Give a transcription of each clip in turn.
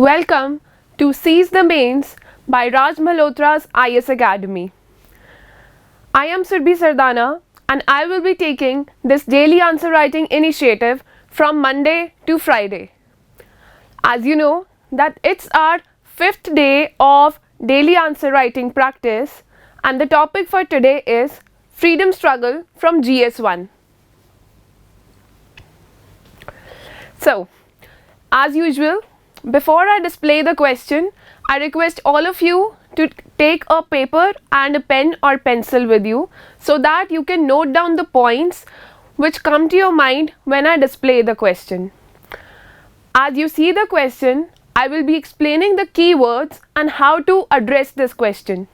Welcome to Seize the Mains by Malhotra's IS Academy. I am Surbhi Sardana and I will be taking this daily answer writing initiative from Monday to Friday. As you know that it's our 5th day of daily answer writing practice and the topic for today is Freedom Struggle from GS1. So, as usual, before I display the question, I request all of you to take a paper and a pen or pencil with you so that you can note down the points which come to your mind when I display the question. As you see the question, I will be explaining the keywords and how to address this question.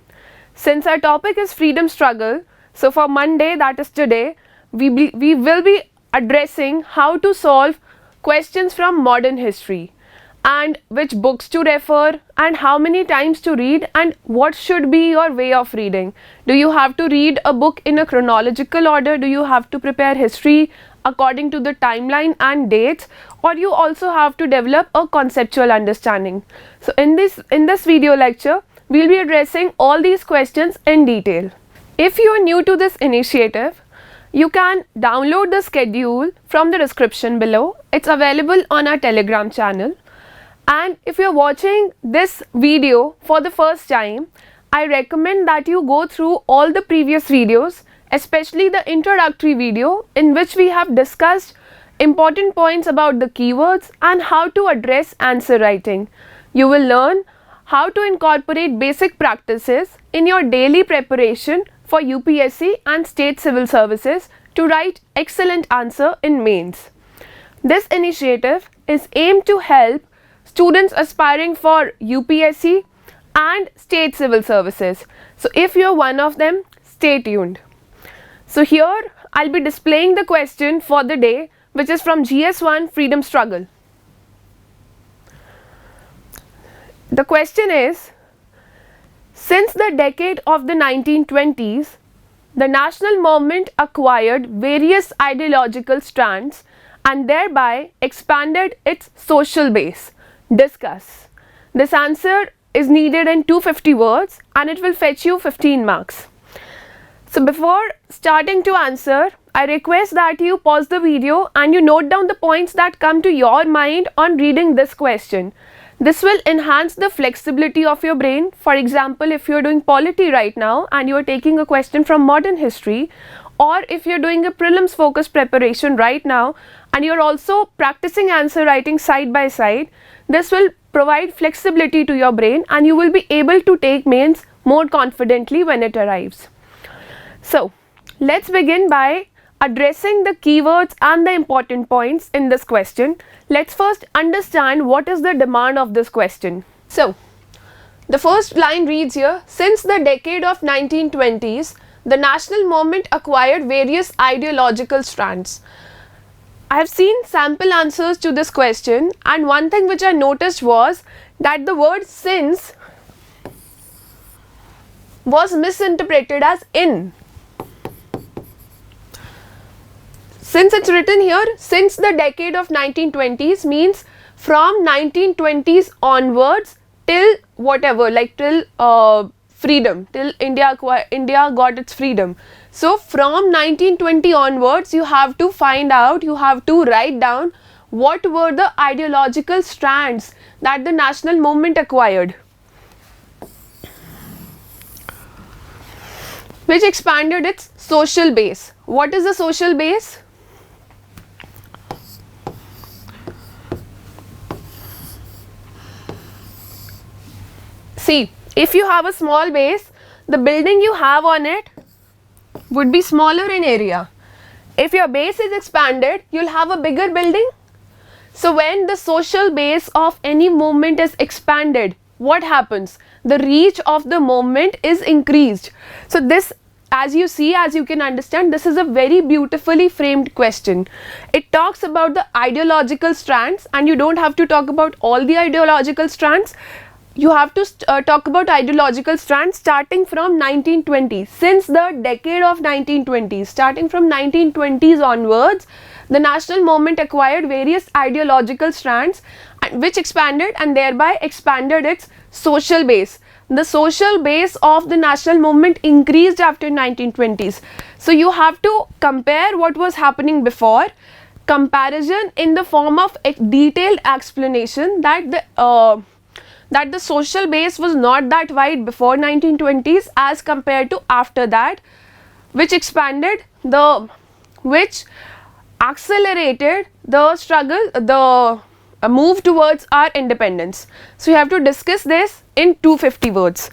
Since our topic is freedom struggle, so for Monday, that is today, we will be addressing how to solve questions from modern history and which books to refer and how many times to read and what should be your way of reading. Do you have to read a book in a chronological order? Do you have to prepare history according to the timeline and dates, or you also have to develop a conceptual understanding? So in this video lecture, we'll be addressing all these questions in detail. If you are new to this initiative, you can download the schedule from the description below. It's available on our Telegram channel. And if you're watching this video for the first time, I recommend that you go through all the previous videos, especially the introductory video in which we have discussed important points about the keywords and how to address answer writing. You will learn how to incorporate basic practices in your daily preparation for UPSC and state civil services to write excellent answer in mains. This initiative is aimed to help students aspiring for UPSC and state civil services. So if you're one of them, stay tuned. So here I'll be displaying the question for the day, which is from GS1 Freedom Struggle. The question is, since the decade of the 1920s, the national movement acquired various ideological strands and thereby expanded its social base. Discuss. This answer is needed in 250 words and it will fetch you 15 marks. So before starting to answer, I request that you pause the video and you note down the points that come to your mind on reading this question. This will enhance the flexibility of your brain. For example, if you're doing polity right now and you're taking a question from modern history, or if you're doing a prelims focused preparation right now and you're also practicing answer writing side by side, this will provide flexibility to your brain and you will be able to take mains more confidently when it arrives. So, let's begin by addressing the keywords and the important points in this question. Let's first understand what is the demand of this question. So, the first line reads here, since the decade of 1920s, the national movement acquired various ideological strands. I have seen sample answers to this question and one thing which I noticed was that the word since was misinterpreted as in. Since it's written here, since the decade of 1920s means from 1920s onwards till whatever, like till freedom, till India got its freedom. So from 1920 onwards, you have to find out, you have to write down what were the ideological strands that the national movement acquired, which expanded its social base. What is the social base? See, if you have a small base, the building you have on it would be smaller in area. If your base is expanded, you'll have a bigger building. So when the social base of any movement is expanded, what happens? The reach of the movement is increased. So this, as you see, as you can understand, this is a very beautifully framed question. It talks about the ideological strands and you don't have to talk about all the ideological strands. You have to talk about ideological strands starting from 1920. Since the decade of 1920s, starting from 1920s onwards, the national movement acquired various ideological strands which expanded and thereby expanded its social base. The social base of the national movement increased after 1920s. So you have to compare what was happening before, comparison in the form of a detailed explanation that the social base was not that wide before 1920s as compared to after that, which expanded which accelerated the struggle, the move towards our independence. So you have to discuss this in 250 words.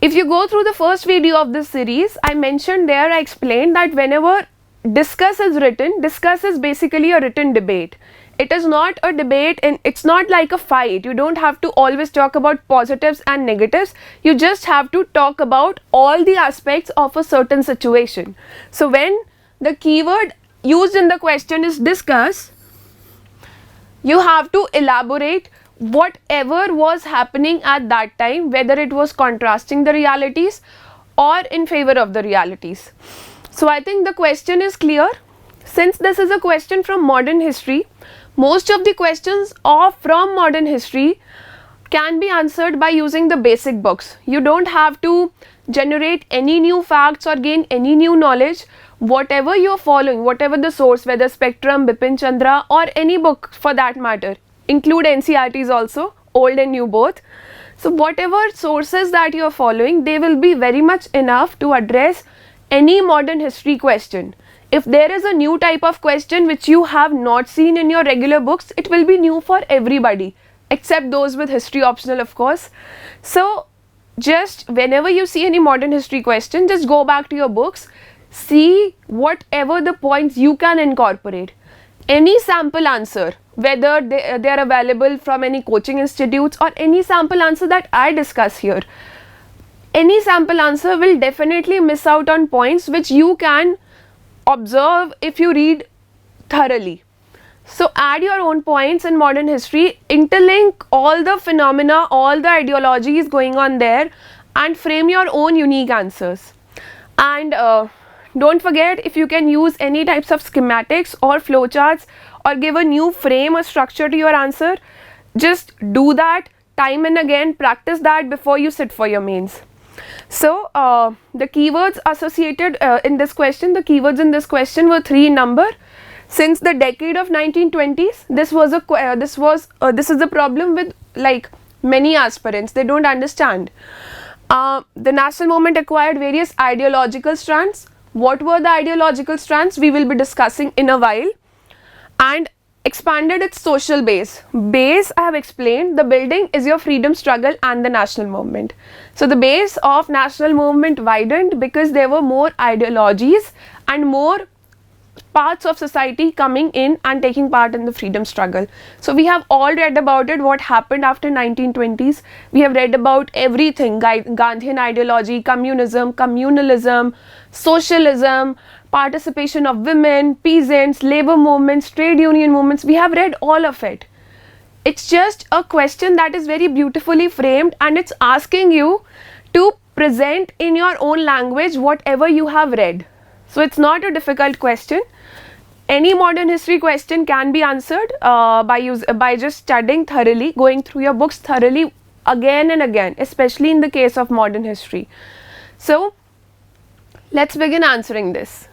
If you go through the first video of this series, I mentioned there, I explained that whenever discuss is written, discuss is basically a written debate. It is not a debate and it's not like a fight. You don't have to always talk about positives and negatives. You just have to talk about all the aspects of a certain situation. So when the keyword used in the question is discuss, you have to elaborate whatever was happening at that time, whether it was contrasting the realities or in favor of the realities. So I think the question is clear. Since this is a question from modern history, most of the questions from modern history can be answered by using the basic books. You don't have to generate any new facts or gain any new knowledge. Whatever you are following, whatever the source, whether Spectrum, Bipin Chandra or any book for that matter, include NCERTs also, old and new both. So whatever sources that you are following, they will be very much enough to address any modern history question. If there is a new type of question which you have not seen in your regular books, it will be new for everybody except those with history optional, of course. So just whenever you see any modern history question, just go back to your books, see whatever the points you can incorporate. Any sample answer, whether they are available from any coaching institutes or any sample answer that I discuss here, any sample answer will definitely miss out on points which you can observe if you read thoroughly. So add your own points in modern history, interlink all the phenomena, all the ideologies going on there and frame your own unique answers. And don't forget, if you can use any types of schematics or flowcharts or give a new frame or structure to your answer, just do that time and again, practice that before you sit for your mains. So the keywords associated in this question, the keywords in this question were 3 in number. Since the decade of 1920s, this is the problem with like many aspirants. They don't understand. The national movement acquired various ideological strands. What were the ideological strands? We will be discussing in a while. And expanded its social base. Base, I have explained, the building is your freedom struggle and the national movement. So the base of national movement widened because there were more ideologies and more parts of society coming in and taking part in the freedom struggle. So we have all read about it, what happened after 1920s. We have read about everything, Gandhian ideology, communism, communalism, socialism, participation of women, peasants, labor movements, trade union movements. We have read all of it. It's just a question that is very beautifully framed and it's asking you to present in your own language whatever you have read. So it's not a difficult question. Any modern history question can be answered by just studying thoroughly, going through your books thoroughly again and again, especially in the case of modern history. So let's begin answering this.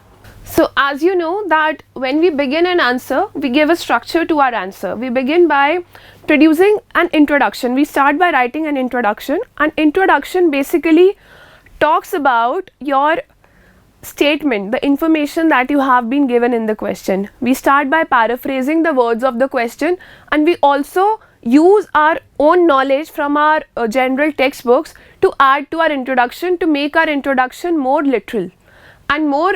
So as you know that when we begin an answer, we give a structure to our answer. We begin by producing an introduction. We start by writing an introduction. An introduction basically talks about your statement, the information that you have been given in the question. We start by paraphrasing the words of the question, and we also use our own knowledge from our general textbooks to add to our introduction to make our introduction more literal and more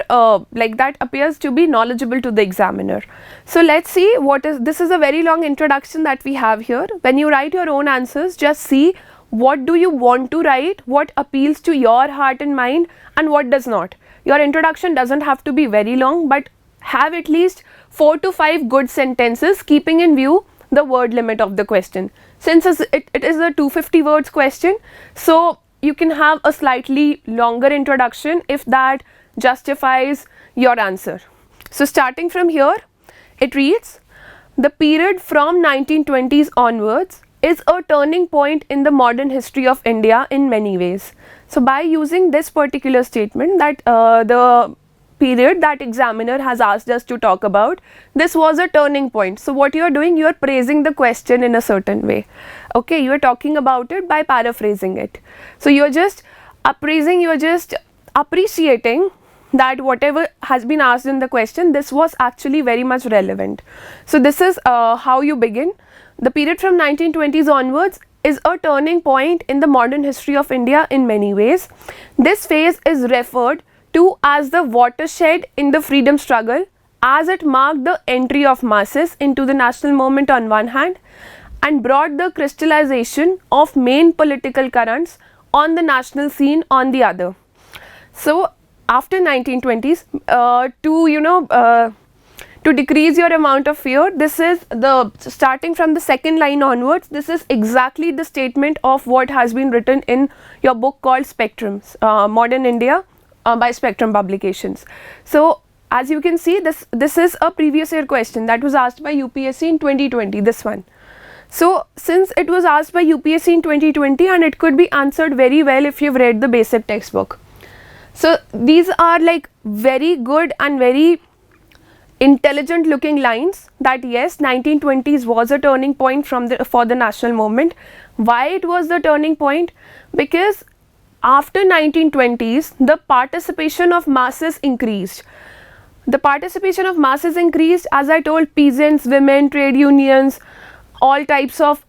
like that appears to be knowledgeable to the examiner. So let's see this is a very long introduction that we have here. When you write your own answers, just see what do you want to write, what appeals to your heart and mind and what does not. Your introduction doesn't have to be very long, but have at least 4 to 5 good sentences keeping in view the word limit of the question. Since it is a 250 words question, so you can have a slightly longer introduction if that justifies your answer. So starting from here, it reads, the period from 1920s onwards is a turning point in the modern history of India in many ways. So by using this particular statement, that the period that examiner has asked us to talk about, this was a turning point. So what you are doing, you are praising the question in a certain way. Okay, you are talking about it by paraphrasing it. So you are just appraising, you are just appreciating that whatever has been asked in the question, this was actually very much relevant. So this is how you begin. The period from 1920s onwards is a turning point in the modern history of India in many ways. This phase is referred to as the watershed in the freedom struggle, as it marked the entry of masses into the national movement on one hand and brought the crystallization of main political currents on the national scene on the other. So after 1920s, to decrease your amount of fear, this is the starting from the second line onwards, this is exactly the statement of what has been written in your book called Spectrums, Modern India by Spectrum Publications. So as you can see, this is a previous year question that was asked by UPSC in 2020, this one. So since it was asked by UPSC in 2020 and it could be answered very well if you've read the basic textbook. So these are like very good and very intelligent looking lines that yes, 1920s was a turning point for the national movement. Why it was the turning point? Because after 1920s, the participation of masses increased. The participation of masses increased, as I told, peasants, women, trade unions, all types of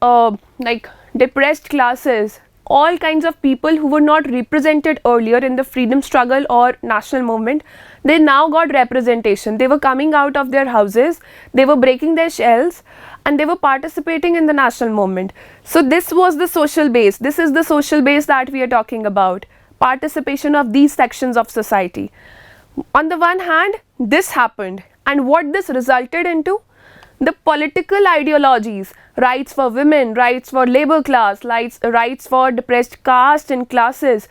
like depressed classes, all kinds of people who were not represented earlier in the freedom struggle or national movement, they now got representation. They were coming out of their houses, they were breaking their shells and they were participating in the national movement. So this was the social base. This is the social base that we are talking about, participation of these sections of society. On the one hand, this happened, and what this resulted into? The political ideologies, rights for women, rights for labor class, rights for depressed caste and classes,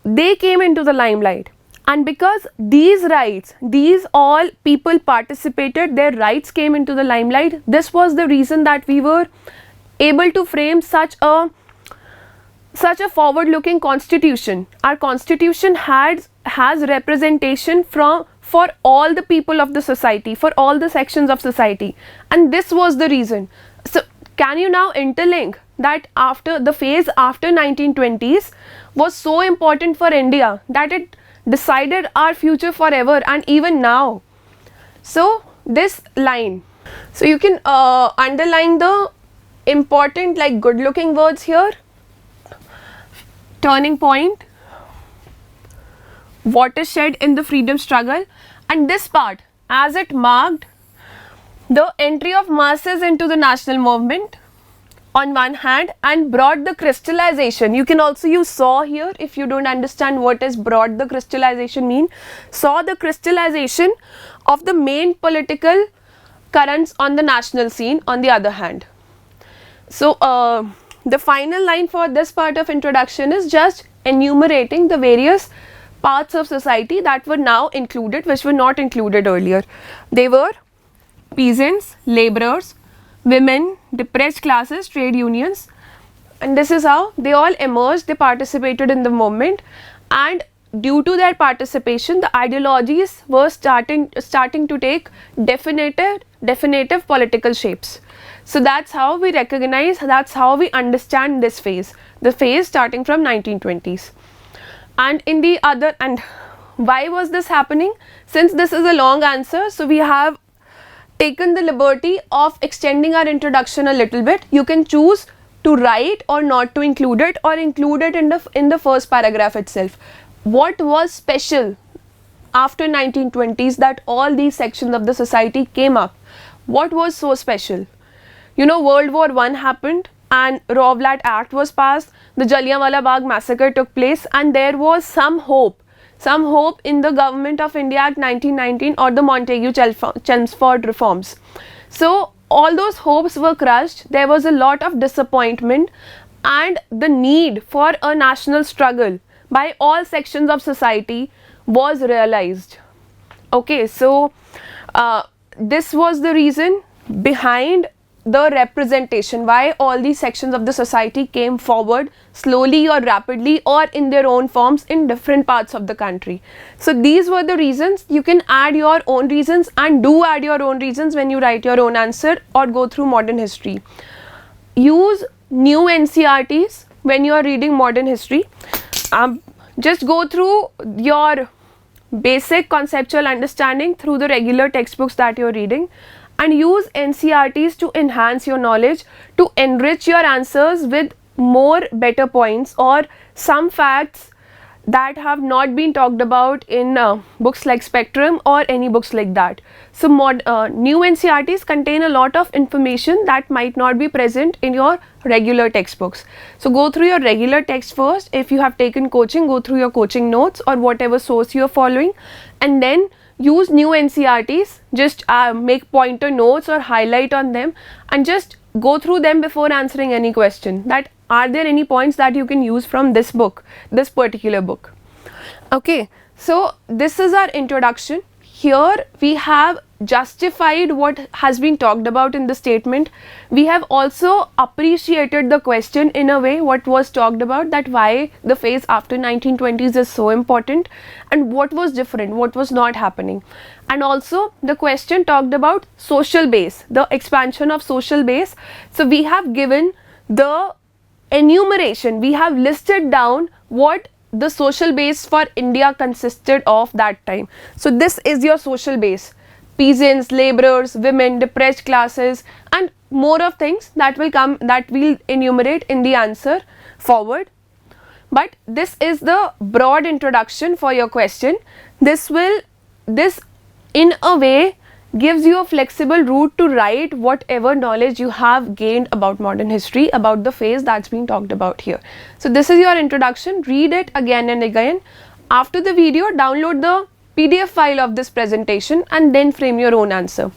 they came into the limelight. And because these rights, these all people participated, their rights came into the limelight, this was the reason that we were able to frame such a forward-looking constitution. Our constitution has representation for all the people of the society, for all the sections of society, and this was the reason. So can you now interlink that after the phase after 1920s was so important for India that it decided our future forever and even now? So this line, so you can underline the important like good looking words here: turning point, watershed in the freedom struggle, and this part, as it marked the entry of masses into the national movement on one hand and brought the crystallization. You can also use saw here if you don't understand what is brought the crystallization mean. Saw the crystallization of the main political currents on the national scene on the other hand. So the final line for this part of introduction is just enumerating the various parts of society that were now included, which were not included earlier. They were peasants, laborers, women, depressed classes, trade unions, and this is how they all emerged. They participated in the movement, and due to their participation, the ideologies were starting to take definitive political shapes. So that's how we recognize, that's how we understand this phase, the phase starting from 1920s. And in the other, and why was this happening? Since this is a long answer, so we have taken the liberty of extending our introduction a little bit. You can choose to write or not to include it, or include it in the first paragraph itself. What was special after 1920s that all these sections of the society came up? What was so special? You know, World War I happened and Rowlatt Act was passed, the Jallianwala Bagh massacre took place, and there was some hope in the Government of India Act 1919 or the Montagu-Chelmsford reforms. So all those hopes were crushed. There was a lot of disappointment, and the need for a national struggle by all sections of society was realized. Okay, so this was the reason behind the representation, why all these sections of the society came forward slowly or rapidly or in their own forms in different parts of the country. So these were the reasons. You can add your own reasons, and do add your own reasons when you write your own answer or go through modern history. Use new NCRTs when you are reading modern history. Just go through your basic conceptual understanding through the regular textbooks that you are reading, and use NCRTs to enhance your knowledge, to enrich your answers with more better points or some facts that have not been talked about in books like Spectrum or any books like that. So new NCRTs contain a lot of information that might not be present in your regular textbooks. So go through your regular text first. If you have taken coaching, go through your coaching notes or whatever source you are following, and then use new NCRTs. Just make pointer notes or highlight on them and just go through them before answering any question, that are there any points that you can use from this book, this particular book. Okay, so this is our introduction. Here we have justified what has been talked about in the statement. We have also appreciated the question in a way, what was talked about, that why the phase after 1920s is so important and what was different, what was not happening. And also the question talked about social base, the expansion of social base. So we have given the enumeration, we have listed down what the social base for India consisted of that time. So this is your social base: peasants, laborers, women, depressed classes, and more of things that will come, that we'll enumerate in the answer forward. But this is the broad introduction for your question. This in a way gives you a flexible route to write whatever knowledge you have gained about modern history, about the phase that's being talked about here. So this is your introduction. Read it again and again. After the video, download the PDF file of this presentation and then frame your own answer.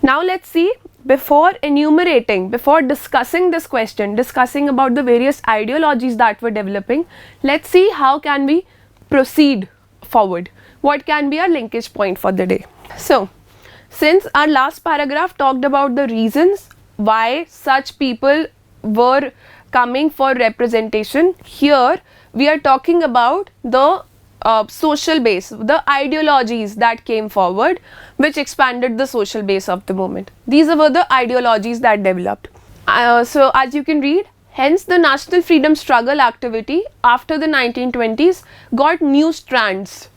Now let's see, before enumerating, before discussing this question, discussing about the various ideologies that were developing, let's see how can we proceed forward. What can be our linkage point for the day? So, since our last paragraph talked about the reasons why such people were coming for representation, here we are talking about the social base, the ideologies that came forward which expanded the social base of the movement. These were the ideologies that developed. So as you can read, hence the national freedom struggle activity after the 1920s got new strands.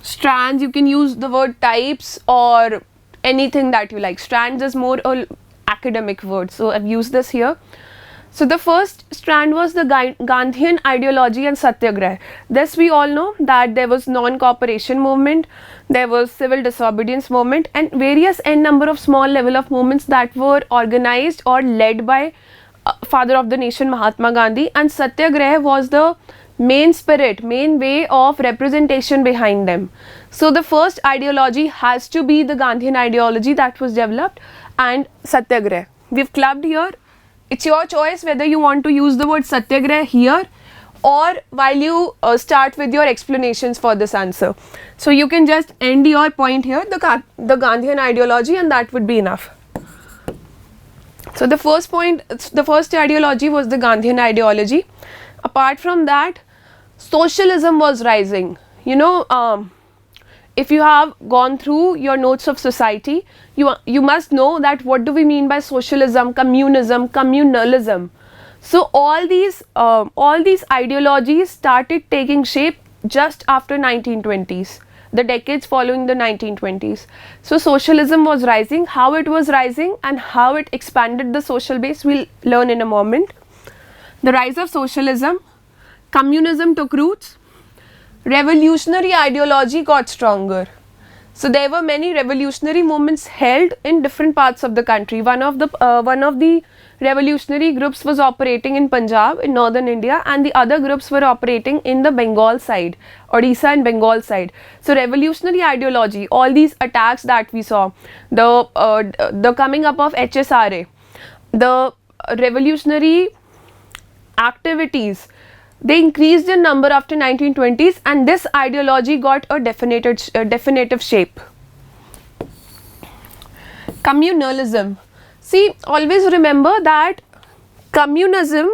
Strands, you can use the word types or anything that you like. Strands is more an academic word, so I've used this here. So the first strand was the Gandhian Ideology and Satyagraha. This we all know, that there was non-cooperation movement, there was civil disobedience movement, and various n number of small level of movements that were organized or led by father of the nation Mahatma Gandhi, and Satyagraha was the main spirit, main way of representation behind them. So the first ideology has to be the Gandhian ideology that was developed, and Satyagraha. We've clubbed here. It's your choice whether you want to use the word Satyagraha here or while you start with your explanations for this answer. So you can just end your point here, the Gandhian ideology, and that would be enough. So the first point, the first ideology was the Gandhian ideology. Apart from that, socialism was rising. You know, if you have gone through your notes of society, you must know that what do we mean by socialism, communism, communalism. So all these ideologies started taking shape just after 1920s, the decades following the 1920s. So socialism was rising. How it was rising and how it expanded the social base, we'll learn in a moment. The rise of socialism, communism took roots, revolutionary ideology got stronger. So there were many revolutionary movements held in different parts of the country. One of the revolutionary groups was operating in Punjab, in northern India, and the other groups were operating in the Bengal side, Odisha and Bengal side. So revolutionary ideology, all these attacks that we saw, the coming up of HSRA, the revolutionary activities, they increased in number after 1920s, and this ideology got a definitive shape. Communalism. See, always remember that communism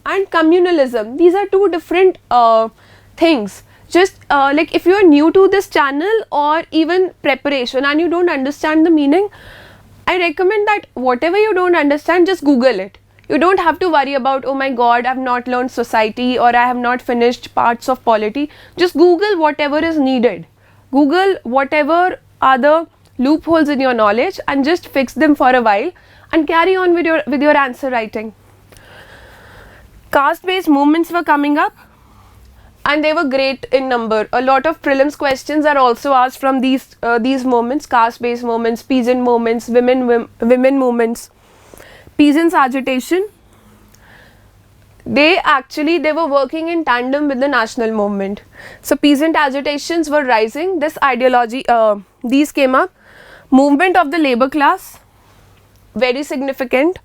and communalism, these are two different things. Just like if you are new to this channel or even preparation and you don't understand the meaning, I recommend that whatever you don't understand, just Google it. You don't have to worry about, oh my god, I have not learned society or I have not finished parts of polity. Just Google whatever is needed. Google whatever are the loopholes in your knowledge and just fix them for a while and carry on with your answer writing. Caste-based movements were coming up and they were great in number. A lot of prelims questions are also asked from these movements: caste-based movements, peasant movements, women movements, peasants agitation. They were working in tandem with the national movement. So peasant agitations were rising. This ideology, these came up. Movement of the labor class, very significant.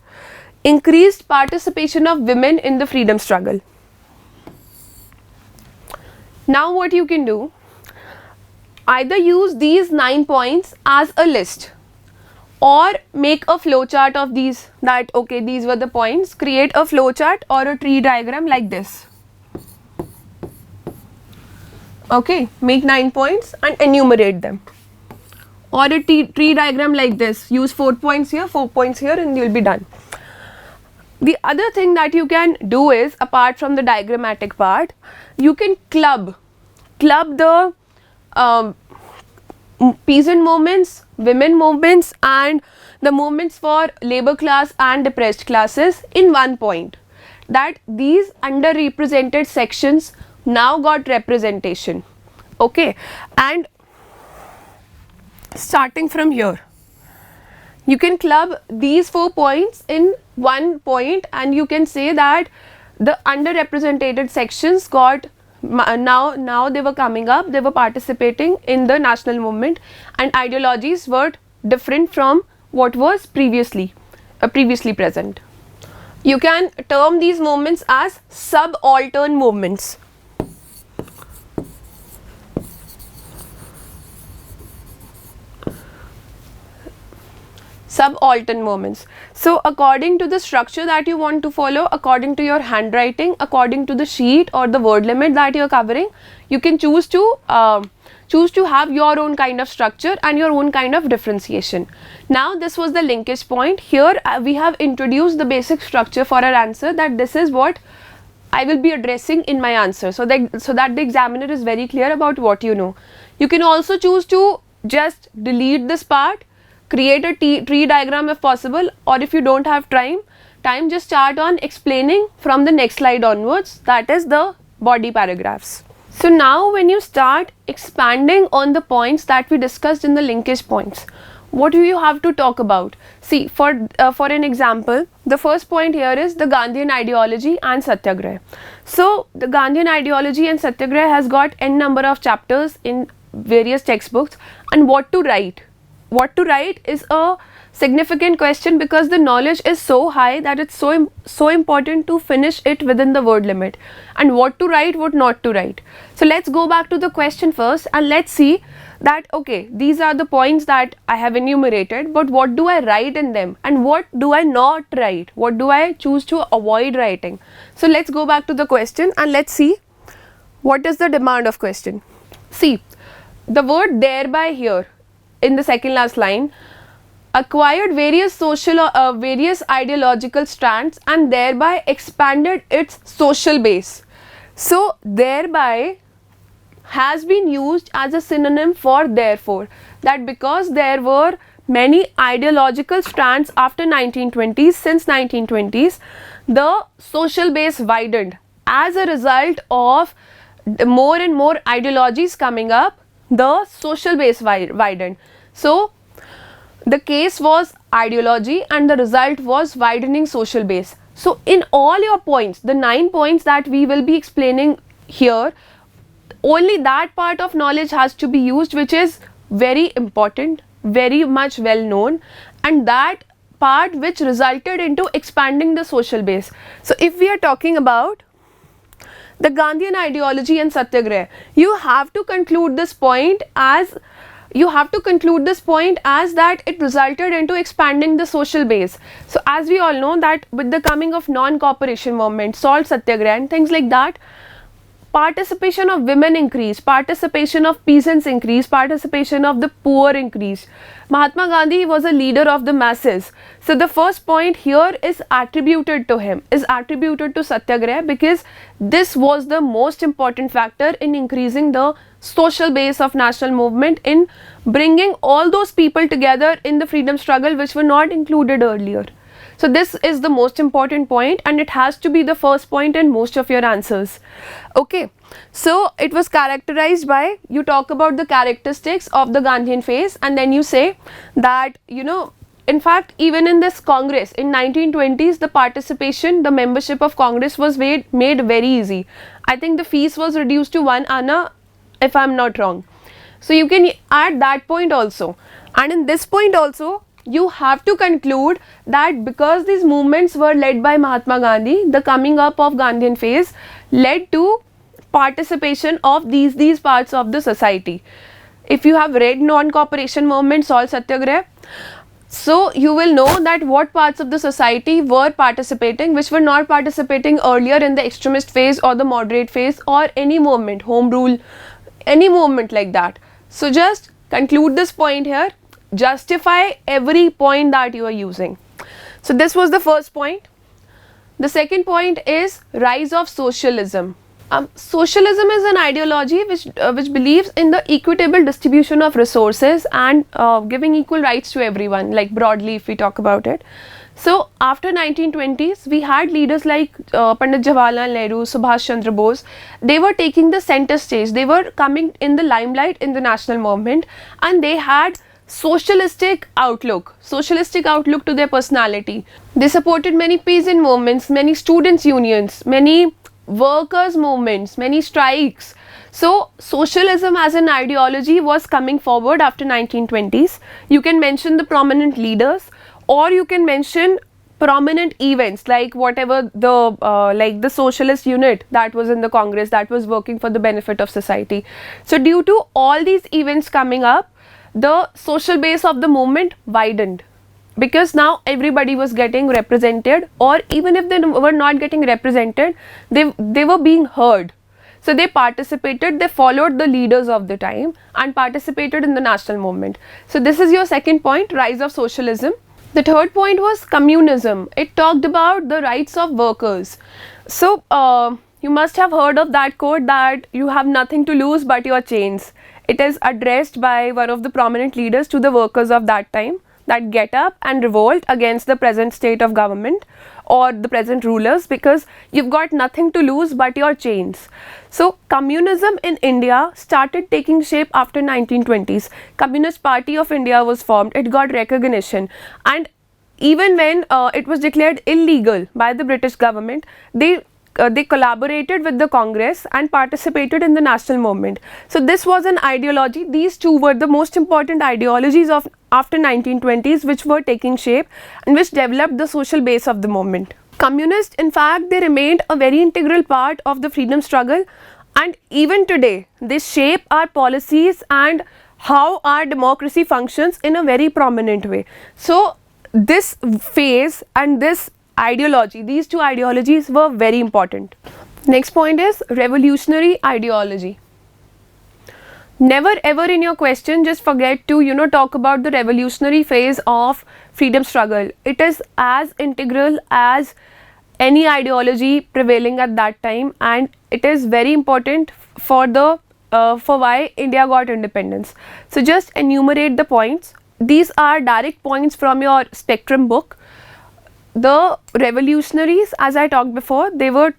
Increased participation of women in the freedom struggle. Now what you can do, either use these 9 points as a list or make a flow chart of these, that okay, these were the points. Create a flow chart or a tree diagram like this. Okay, make 9 points and enumerate them. Or a tree diagram like this. Use 4 points here, 4 points here, and you'll be done. The other thing that you can do is, apart from the diagrammatic part, you can club the peasant movements, women movements and the movements for labor class and depressed classes in one point. That these underrepresented sections now got representation. Okay, and starting from here, you can club these 4 points in one point and you can say that the underrepresented sections got now they were coming up, they were participating in the national movement and ideologies were different from what was previously present. You can term these movements as subaltern movements. Subaltern movements. So according to the structure that you want to follow, according to your handwriting, according to the sheet or the word limit that you are covering, you can choose to have your own kind of structure and your own kind of differentiation. Now this was the linkage point. Here we have introduced the basic structure for our answer, that this is what I will be addressing in my answer, so that the examiner is very clear about what you know. You can also choose to just delete this part, create a tree diagram if possible, or if you don't have time just start on explaining from the next slide onwards, that is the body paragraphs. So now when you start expanding on the points that we discussed in the linkage points, what do you have to talk about? See, for an example, the first point here is the Gandhian ideology and Satyagraha. So the Gandhian ideology and Satyagraha has got n number of chapters in various textbooks, and what to write is a significant question, because the knowledge is so high that it's so important to finish it within the word limit, and what to write, what not to write. So let's go back to the question first and let's see that okay, these are the points that I have enumerated, but what do I write in them and what do I not write, what do I choose to avoid writing. So let's go back to the question and let's see what is the demand of question. See, the word thereby here in the second last line, acquired various various ideological strands and thereby expanded its social base. So thereby has been used as a synonym for therefore, that because there were many ideological strands after 1920s, since 1920s, the social base widened. As a result of more and more ideologies coming up, the social base widened. So the case was ideology and the result was widening social base. So in all your points, the 9 points that we will be explaining here, only that part of knowledge has to be used which is very important, very much well known, and that part which resulted into expanding the social base. So if we are talking about the Gandhian ideology and Satyagraha, you have to conclude this point as you have to conclude this point as that it resulted into expanding the social base. So as we all know that with the coming of non-cooperation movement, salt satyagraha and things like that, participation of women increased, participation of peasants increased, participation of the poor increased. Mahatma Gandhi was a leader of the masses. So the first point here is attributed to him, is attributed to Satyagraha, because this was the most important factor in increasing the social base of national movement, in bringing all those people together in the freedom struggle which were not included earlier. So this is the most important point, and it has to be the first point in most of your answers. Okay, so it was characterized by, you talk about the characteristics of the Gandhian phase, and then you say that, you know, in fact even in this Congress in 1920s, the participation, the membership of Congress was made very easy. I think the fees was reduced to 1 anna, if I am not wrong. So you can add that point also, and in this point also you have to conclude that because these movements were led by Mahatma Gandhi, the coming up of Gandhian phase led to participation of these parts of the society. If you have read non-cooperation movement, salt satyagraha, so you will know that what parts of the society were participating which were not participating earlier in the extremist phase or the moderate phase or any movement, home rule, any movement like that. So just conclude this point here, justify every point that you are using. So this was the first point. The second point is rise of socialism. Socialism is an ideology which believes in the equitable distribution of resources and giving equal rights to everyone, like broadly if we talk about it. So after 1920s, we had leaders like Pandit Jawaharlal Nehru, Subhash Chandra Bose. They were taking the center stage. They were coming in the limelight in the national movement, and they had socialistic outlook to their personality. They supported many peasant movements, many students unions, many workers movements, many strikes. So socialism as an ideology was coming forward after 1920s. You can mention the prominent leaders, or you can mention prominent events like whatever the like the socialist unit that was in the Congress that was working for the benefit of society. So due to all these events coming up, the social base of the movement widened, because now everybody was getting represented, or even if they were not getting represented, they were being heard. So they participated, they followed the leaders of the time and participated in the national movement. So this is your second point, rise of socialism. The third point was communism. It talked about the rights of workers. So you must have heard of that quote that you have nothing to lose but your chains. It is addressed by one of the prominent leaders to the workers of that time, that get up and revolt against the present state of government or the present rulers, because you've got nothing to lose but your chains. So communism in India started taking shape after 1920s. Communist Party of India was formed, it got recognition, and even when it was declared illegal by the British government, they collaborated with the Congress and participated in the national movement. So this was an ideology. These two were the most important ideologies of after 1920s which were taking shape and which developed the social base of the movement. Communists, in fact, they remained a very integral part of the freedom struggle, and even today they shape our policies and how our democracy functions in a very prominent way. So this phase and this ideology, these two ideologies were very important. Next point is revolutionary ideology. Never ever in your question just forget to talk about the revolutionary phase of freedom struggle. It is as integral as any ideology prevailing at that time, and it is very important for the for why India got independence. So just enumerate the points. These are direct points from your spectrum book. The revolutionaries, as I talked before, they were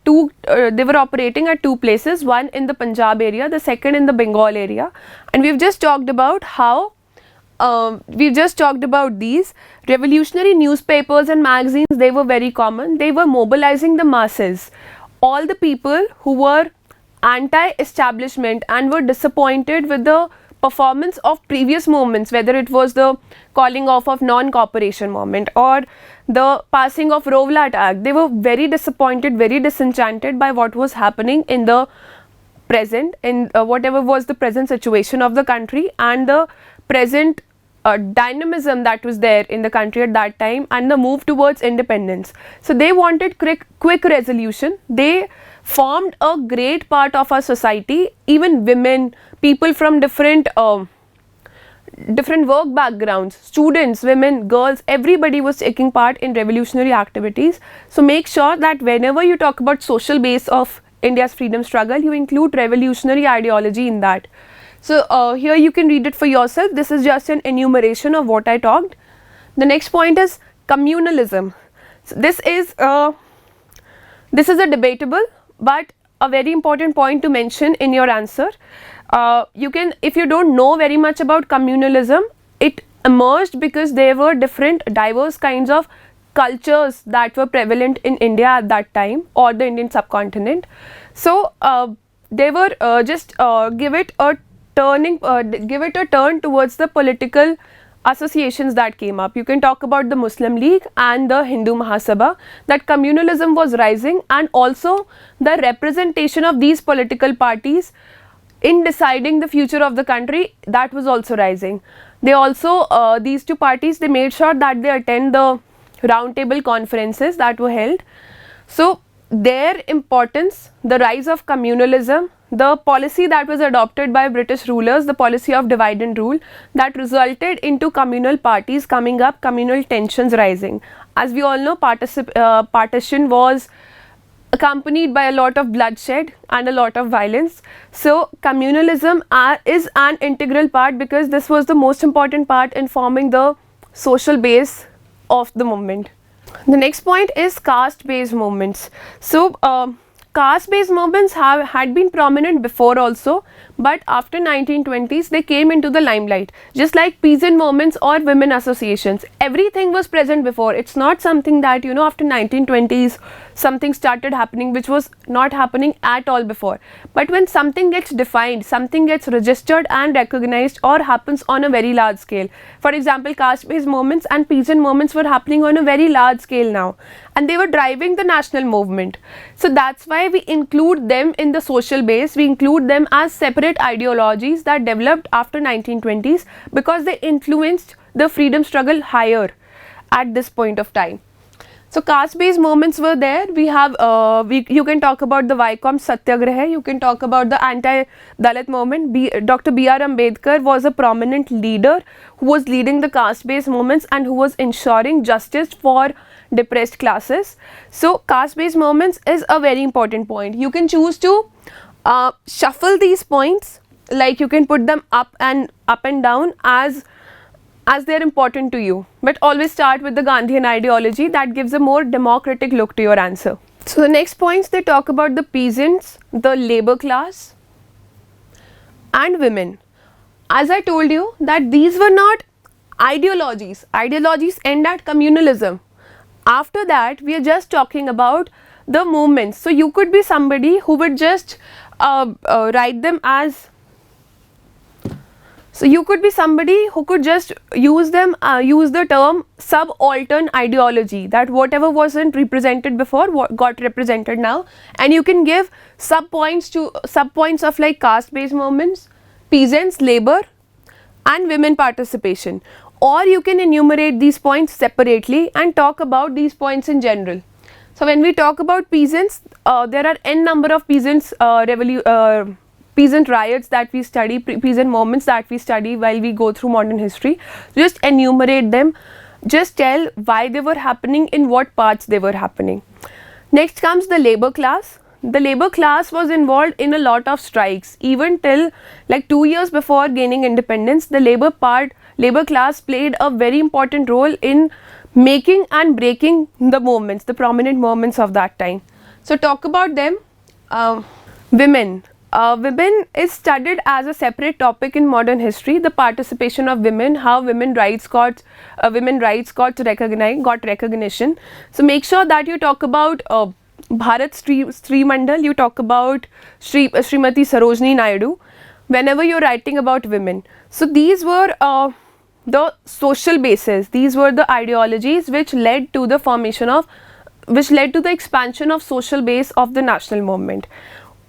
operating at two places, one in the Punjab area, the second in the Bengal area, and we've just talked about how these revolutionary newspapers and magazines. They were very common. They were mobilizing the masses, all the people who were anti-establishment and were disappointed with the performance of previous movements, whether it was the calling off of non-cooperation movement or the passing of Rowlatt Act. They were very disappointed, very disenchanted by what was happening in the present, in whatever was the present situation of the country, and the present dynamism that was there in the country at that time and the move towards independence. So they wanted quick resolution. They formed a great part of our society, even women, people from different work backgrounds, students, women, girls, everybody was taking part in revolutionary activities. So make sure that whenever you talk about social base of India's freedom struggle, you include revolutionary ideology in that. So here you can read it for yourself. This is just an enumeration of what I talked. The next point is communalism. So this is a debatable but a very important point to mention in your answer. You can, if you don't know very much about communalism, it emerged because there were different diverse kinds of cultures that were prevalent in India at that time, or the Indian subcontinent. So they were give it a turn towards the political associations that came up. You can talk about the Muslim League and the Hindu Mahasabha, that communalism was rising, and also the representation of these political parties in deciding the future of the country, that was also rising. They also, these two parties, they made sure that they attend the roundtable conferences that were held. So their importance, the rise of communalism, the policy that was adopted by British rulers, the policy of divide and rule, that resulted into communal parties coming up, communal tensions rising. As we all know, partition was accompanied by a lot of bloodshed and a lot of violence. So communalism is an integral part, because this was the most important part in forming the social base of the movement. The next point is caste-based movements. So caste-based movements had been prominent before also, but after 1920s they came into the limelight. Just like peasant movements or women associations, everything was present before. It's not something that, you know, after 1920s something started happening which was not happening at all before. But when something gets defined, something gets registered and recognized, or happens on a very large scale. For example, caste-based movements and peasant movements were happening on a very large scale now, and they were driving the national movement. So that's why we include them in the social base. We include them as separate ideologies that developed after 1920s, because they influenced the freedom struggle higher at this point of time. So caste-based movements were there. We have, you can talk about the Vaikom Satyagraha, you can talk about the anti-Dalit movement. Dr. B.R. Ambedkar was a prominent leader who was leading the caste-based movements and who was ensuring justice for depressed classes. So caste-based movements is a very important point. You can choose to shuffle these points, like you can put them up and down as they are important to you, but always start with the Gandhian ideology. That gives a more democratic look to your answer. So the next points, they talk about the peasants, the labor class and women. As I told you that these were not ideologies. Ideologies end at communalism. After that we are just talking about the movements. So you could be somebody who would just write them as, so you could be somebody who could just use them, use the term subaltern ideology, that whatever wasn't represented before got represented now, and you can give subpoints of like caste-based movements, peasants, labor and women participation, or you can enumerate these points separately and talk about these points in general. So when we talk about peasants, there are n number of peasants peasant riots that we study, peasant movements that we study while we go through modern history. Just enumerate them, just tell why they were happening, in what parts they were happening. Next comes the labor class. The labor class was involved in a lot of strikes. Even till like 2 years before gaining independence, the labor class played a very important role in making and breaking the movements, the prominent movements of that time. So talk about them. Women. Women is studied as a separate topic in modern history. The participation of women, how women rights got recognition. So make sure that you talk about Bharat Stree Mandal, you talk about Srimati Sarojini Naidu whenever you're writing about women. So these were the social bases, these were the ideologies which led to the expansion of social base of the national movement.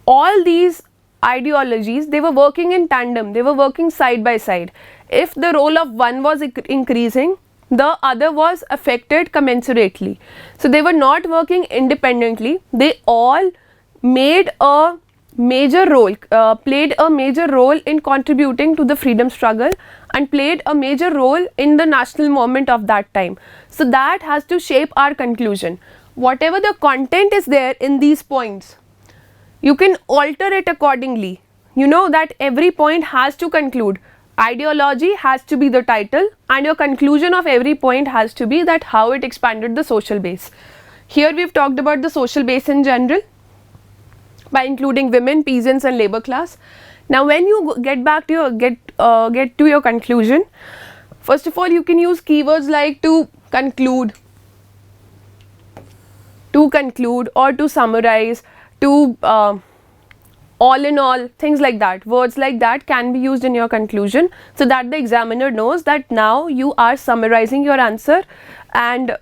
All these ideologies, they were working in tandem, they were working side by side. if the role of one was increasing, the other was affected commensurately. So they were not working independently, they all made a major role, played a major role in contributing to the freedom struggle and played a major role in the national movement of that time. So that has to shape our conclusion. Whatever the content is there in these points, you can alter it accordingly. You know that every point has to conclude. Ideology has to be the title, and your conclusion of every point has to be that how it expanded the social base. Here we've talked about the social base in general by including women, peasants and labor class. Now when you get back to your get to your conclusion, first of all you can use keywords like to conclude or to summarize, to all in all, things like that. Words like that can be used in your conclusion so that the examiner knows that now you are summarizing your answer. And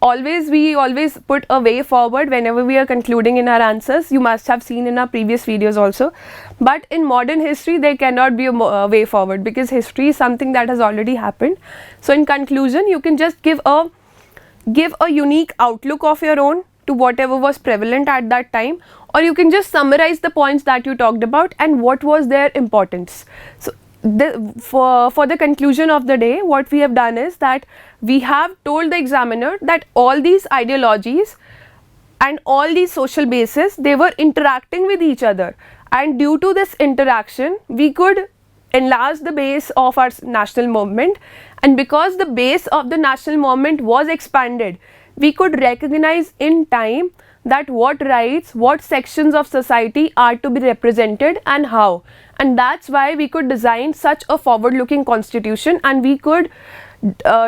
we always put a way forward whenever we are concluding in our answers. You must have seen in our previous videos also. But in modern history there cannot be a way forward, because history is something that has already happened. So in conclusion you can just give a unique outlook of your own to whatever was prevalent at that time, or you can just summarize the points that you talked about and what was their importance. So for the conclusion of the day, what we have done is that we have told the examiner that all these ideologies and all these social bases, they were interacting with each other, and due to this interaction we could enlarge the base of our national movement, and because the base of the national movement was expanded, we could recognize in time that what rights, what sections of society are to be represented and how. And that's why we could design such a forward looking constitution, and we could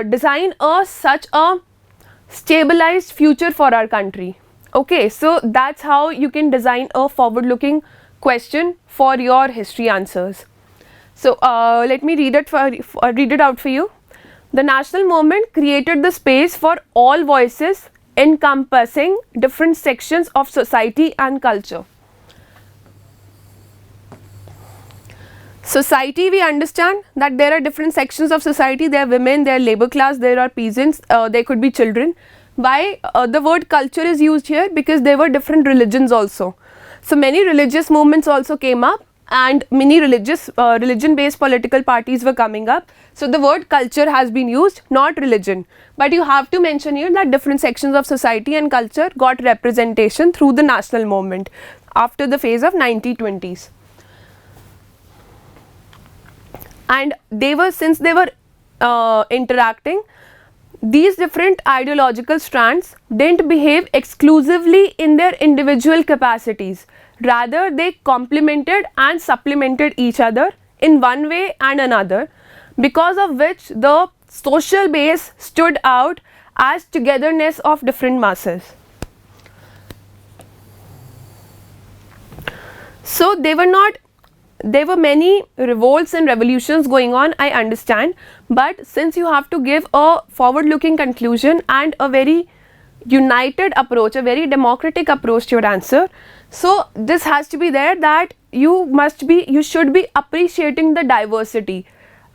design such a stabilized future for our country. Okay, so that's how you can design a forward looking question for your history answers. So let me read it out for you. The national movement created the space for all voices encompassing different sections of society and culture. Society, we understand that there are different sections of society. There are women, there are labor class, there are peasants, there could be children. Why the word culture is used here? Because there were different religions also. So many religious movements also came up, and many religion based political parties were coming up. So the word culture has been used, not religion. But you have to mention here that different sections of society and culture got representation through the national movement after the phase of 1920s. And since they were interacting, these different ideological strands didn't behave exclusively in their individual capacities. Rather, they complemented and supplemented each other in one way and another, because of which the social base stood out as togetherness of different masses. So there were many revolts and revolutions going on, I understand, but since you have to give a forward looking conclusion and a very united approach, a very democratic approach to your answer, so this has to be there that you should be appreciating the diversity,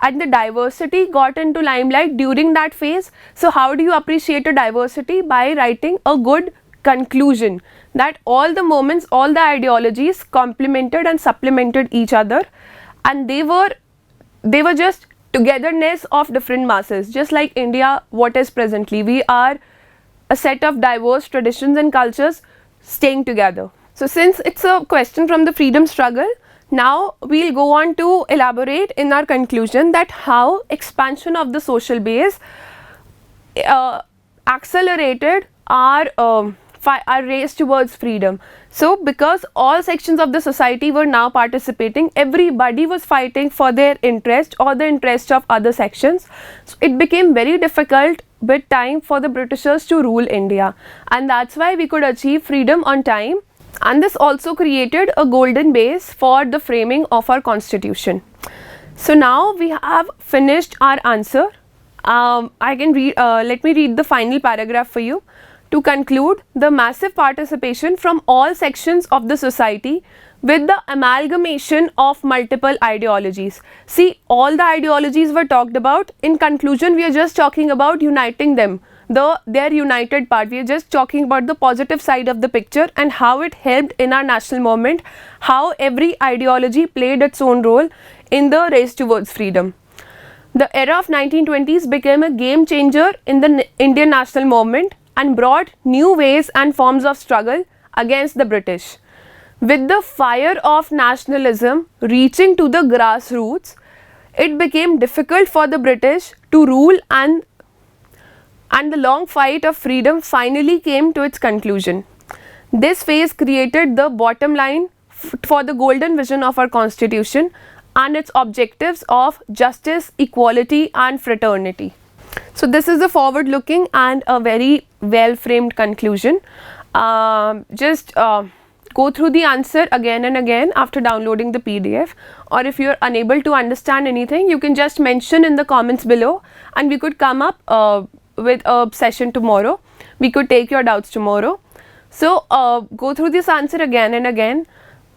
and the diversity got into limelight during that phase. So how do you appreciate a diversity? By writing a good conclusion that all the moments, all the ideologies complemented and supplemented each other, and they were just togetherness of different masses. Just like India, what is presently, we are a set of diverse traditions and cultures staying together. So since it's a question from the freedom struggle, now we'll go on to elaborate in our conclusion that how expansion of the social base accelerated our race towards freedom. So because all sections of the society were now participating, everybody was fighting for their interest or the interest of other sections. So it became very difficult with time for the Britishers to rule India, and that's why we could achieve freedom on time. And this also created a golden base for the framing of our constitution. So now we have finished our answer. I can read. Let me read the final paragraph for you. to conclude the massive participation from all sections of the society with the amalgamation of multiple ideologies. See, all the ideologies were talked about. In conclusion, we are just talking about uniting them, their united part. We are just talking about the positive side of the picture and how it helped in our national movement, how every ideology played its own role in the race towards freedom. The era of 1920s became a game changer in the Indian national movement and brought new ways and forms of struggle against the British. With the fire of nationalism reaching to the grassroots, it became difficult for the British to rule, and the long fight of freedom finally came to its conclusion. This phase created the bottom line for the golden vision of our constitution and its objectives of justice, equality and fraternity. So this is a forward looking and a very well framed conclusion. Just go through the answer again and again after downloading the PDF, or if you are unable to understand anything, you can just mention in the comments below and we could come up with a session tomorrow. We could take your doubts tomorrow. So go through this answer again and again.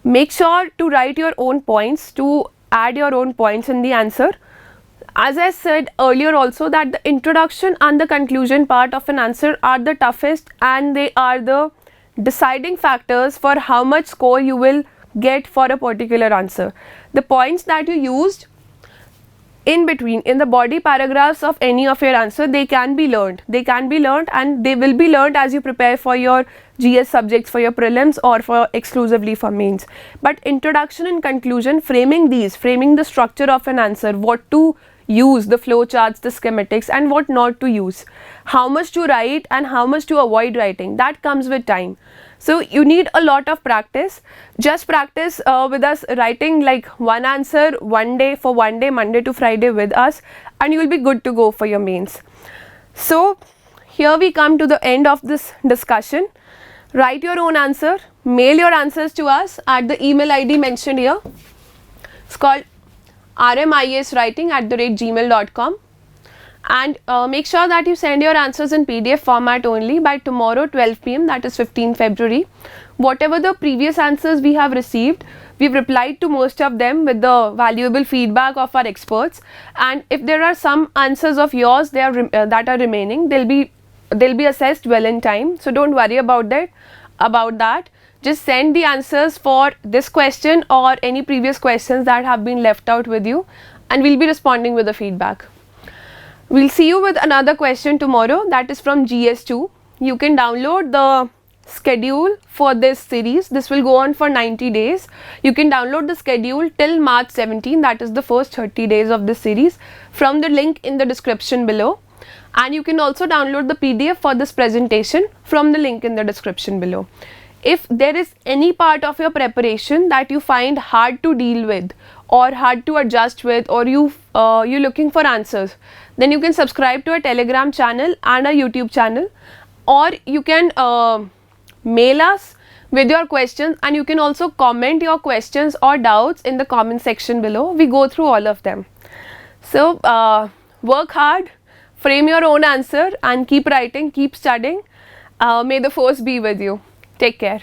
Make sure to write your own points, to add your own points in the answer. As I said earlier also, that the introduction and the conclusion part of an answer are the toughest, and they are the deciding factors for how much score you will get for a particular answer. The points that you used in between, in the body paragraphs of any of your answer, they can be learned. They can be learned and they will be learned as you prepare for your GS subjects, for your prelims or for exclusively for mains. But introduction and conclusion, framing the structure of an answer, what to use, the flow charts, the schematics and what not to use, how much to write and how much to avoid writing, that comes with time. So you need a lot of practice. Just practice with us writing like one answer one day, for one day, Monday to Friday with us, and you will be good to go for your mains. So here we come to the end of this discussion. Write your own answer, mail your answers to us at the email ID mentioned here. It's called rmiaswriting@gmail.com, and make sure that you send your answers in PDF format only by tomorrow 12 PM, that is 15 February. Whatever the previous answers we have received, we've replied to most of them with the valuable feedback of our experts, and if there are some answers of yours that are remaining, they'll be assessed well in time, so don't worry about that. Just send the answers for this question or any previous questions that have been left out with you, and we'll be responding with the feedback. We'll see you with another question tomorrow, that is from GS2. You can download the schedule for this series. This will go on for 90 days. You can download the schedule till March 17, that is the first 30 days of this series, from the link in the description below. And you can also download the PDF for this presentation from the link in the description below. If there is any part of your preparation that you find hard to deal with or hard to adjust with, or you're looking for answers, then you can subscribe to our Telegram channel and our YouTube channel, or you can mail us with your questions, and you can also comment your questions or doubts in the comment section below. We go through all of them. So work hard, frame your own answer and keep writing, keep studying. May the force be with you. Take care.